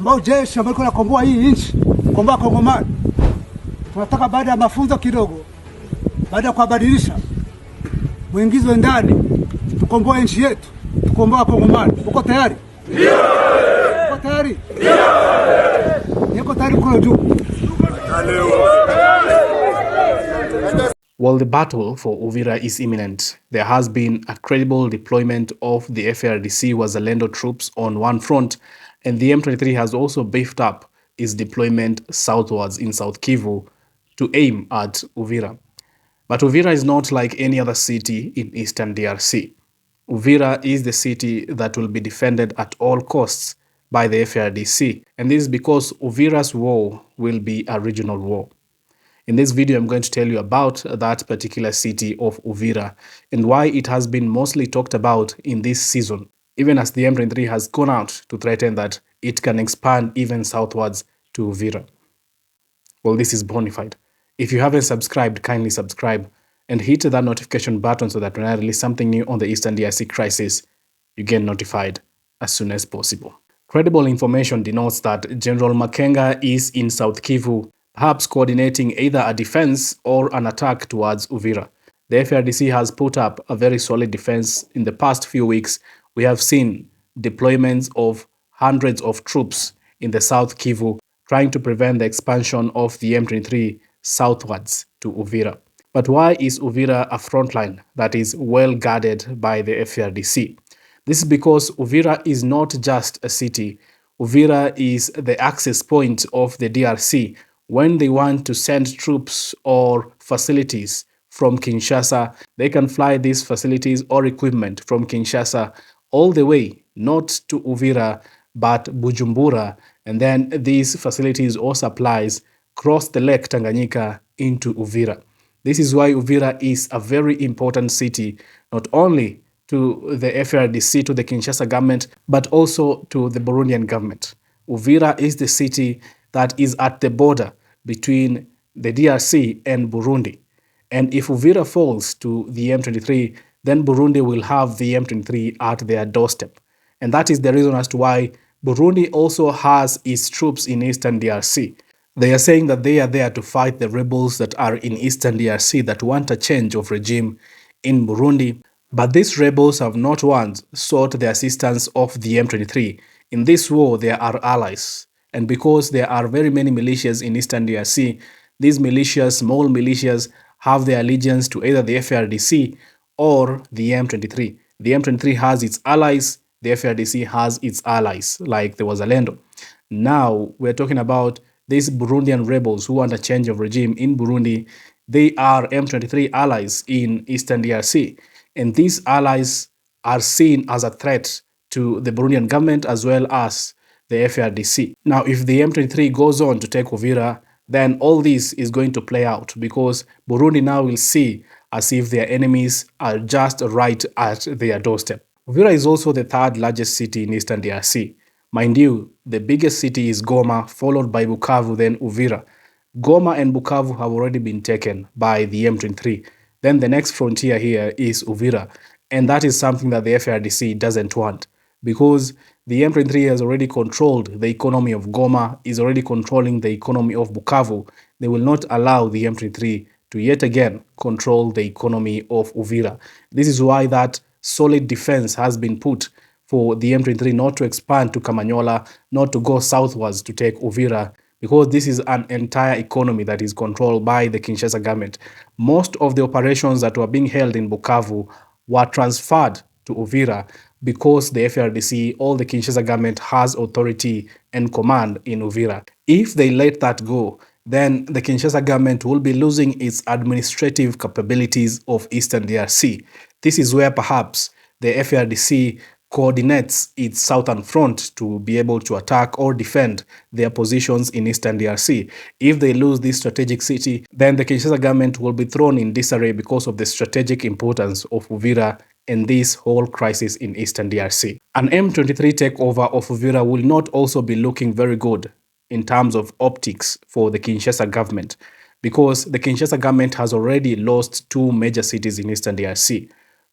ambao jeshi ambao linakomboa hii nchi, kukomboa Kongomani. Tunataka baada ya mafunzo kidogo, baada ya kubadilisha, muingizwe ndani, tukomboe nchi yetu, tukomboa Kongomani. Uko tayari? Ndio. Uko tayari? Ndio. Niko tayari kwa juu. While the battle for Uvira is imminent, there has been a credible deployment of the FARDC Wazalendo troops on one front, and the M23 has also beefed up its deployment southwards in South Kivu to aim at Uvira. But Uvira is not like any other city in eastern DRC. Uvira is the city that will be defended at all costs by the FARDC, and this is because Uvira's war will be a regional war. In this video, I'm going to tell you about that particular city of Uvira and why it has been mostly talked about in this season, even as the M23 has gone out to threaten that it can expand even southwards to Uvira. Well, this is Bonafide. If you haven't subscribed, kindly subscribe and hit that notification button so that when I release something new on the Eastern DRC crisis, you get notified as soon as possible. Credible information denotes that General Makenga is in South Kivu, perhaps coordinating either a defense or an attack towards Uvira. The FARDC has put up a very solid defense. In the past few weeks, we have seen deployments of hundreds of troops in the South Kivu, trying to prevent the expansion of the M23 southwards to Uvira. But why is Uvira a frontline that is well guarded by the FARDC? This is because Uvira is not just a city. Uvira is the access point of the DRC when they want to send troops or facilities from Kinshasa. They can fly these facilities or equipment from Kinshasa all the way, not to Uvira, but Bujumbura, and then these facilities or supplies cross the Lake Tanganyika into Uvira. This is why Uvira is a very important city, not only to the FARDC, to the Kinshasa government, but also to the Burundian government. Uvira is the city that is at the border between the DRC and Burundi. And if Uvira falls to the M23, then Burundi will have the M23 at their doorstep. And that is the reason as to why Burundi also has its troops in Eastern DRC. They are saying that they are there to fight the rebels that are in Eastern DRC that want a change of regime in Burundi. But these rebels have not once sought the assistance of the M23. In this war, they are allies. And because there are very many militias in Eastern DRC, these militias, small militias, have their allegiance to either the FARDC or the M23. The M23 has its allies, the FARDC has its allies, like the Wazalendo. Now, we're talking about these Burundian rebels who want a change of regime in Burundi. They are M23 allies in Eastern DRC. And these allies are seen as a threat to the Burundian government as well as the FARDC. Now, if the M23 goes on to take Uvira, then all this is going to play out because Burundi now will see as if their enemies are just right at their doorstep. Uvira is also the third largest city in Eastern DRC. Mind you, the biggest city is Goma, followed by Bukavu, then Uvira. Goma and Bukavu have already been taken by the M23. Then the next frontier here is Uvira, and that is something that the FARDC doesn't want because the M23 has already controlled the economy of Goma, is already controlling the economy of Bukavu. They will not allow the M23 to yet again control the economy of Uvira. This is why that solid defense has been put for the M23 not to expand to Kamanyola, not to go southwards to take Uvira, because this is an entire economy that is controlled by the Kinshasa government. Most of the operations that were being held in Bukavu were transferred to Uvira because the FARDC, all the Kinshasa government has authority and command in Uvira. If they let that go, then the Kinshasa government will be losing its administrative capabilities of Eastern DRC. This is where perhaps the FARDC coordinates its southern front to be able to attack or defend their positions in Eastern DRC. If they lose this strategic city, then the Kinshasa government will be thrown in disarray because of the strategic importance of Uvira in this whole crisis in Eastern DRC. An M23 takeover of Uvira will not also be looking very good in terms of optics for the Kinshasa government because the Kinshasa government has already lost two major cities in Eastern DRC.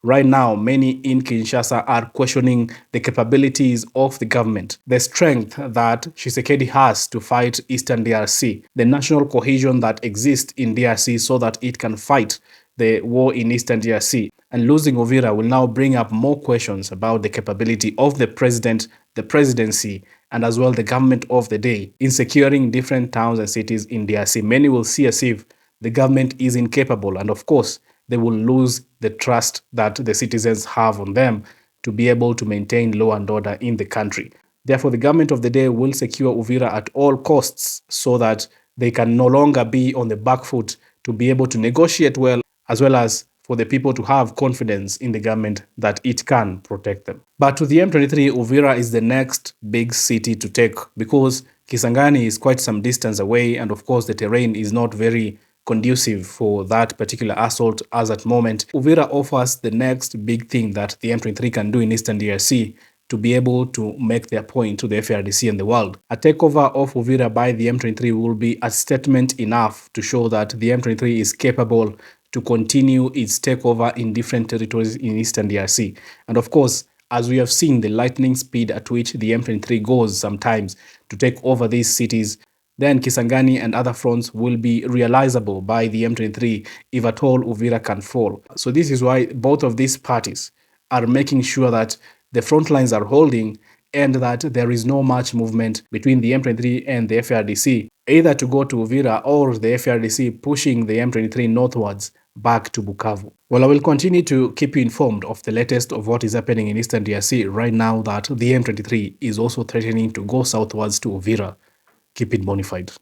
Right now, many in Kinshasa are questioning the capabilities of the government, the strength that Tshisekedi has to fight Eastern DRC, the national cohesion that exists in DRC so that it can fight the war in Eastern DRC. And losing Uvira will now bring up more questions about the capability of the president, the presidency, and as well the government of the day in securing different towns and cities in DRC. Many will see as if the government is incapable, and of course, they will lose the trust that the citizens have on them to be able to maintain law and order in the country. Therefore, the government of the day will secure Uvira at all costs so that they can no longer be on the back foot to be able to negotiate well, as well as for the people to have confidence in the government that it can protect them. But to the M23, Uvira is the next big city to take because Kisangani is quite some distance away, and of course the terrain is not very conducive for that particular assault as at moment. Uvira offers the next big thing that the M23 can do in Eastern DRC to be able to make their point to the FARDC and the world. A takeover of Uvira by the M23 will be a statement enough to show that the M23 is capable to continue its takeover in different territories in Eastern DRC. And of course, as we have seen the lightning speed at which the M23 goes sometimes to take over these cities, then Kisangani and other fronts will be realizable by the M23 if at all Uvira can fall. So this is why both of these parties are making sure that the front lines are holding and that there is no much movement between the M23 and the FARDC, either to go to Uvira or the FARDC pushing the M23 northwards back to Bukavu. Well, I will continue to keep you informed of the latest of what is happening in Eastern DRC right now that the M23 is also threatening to go southwards to Uvira. Keep it bonified.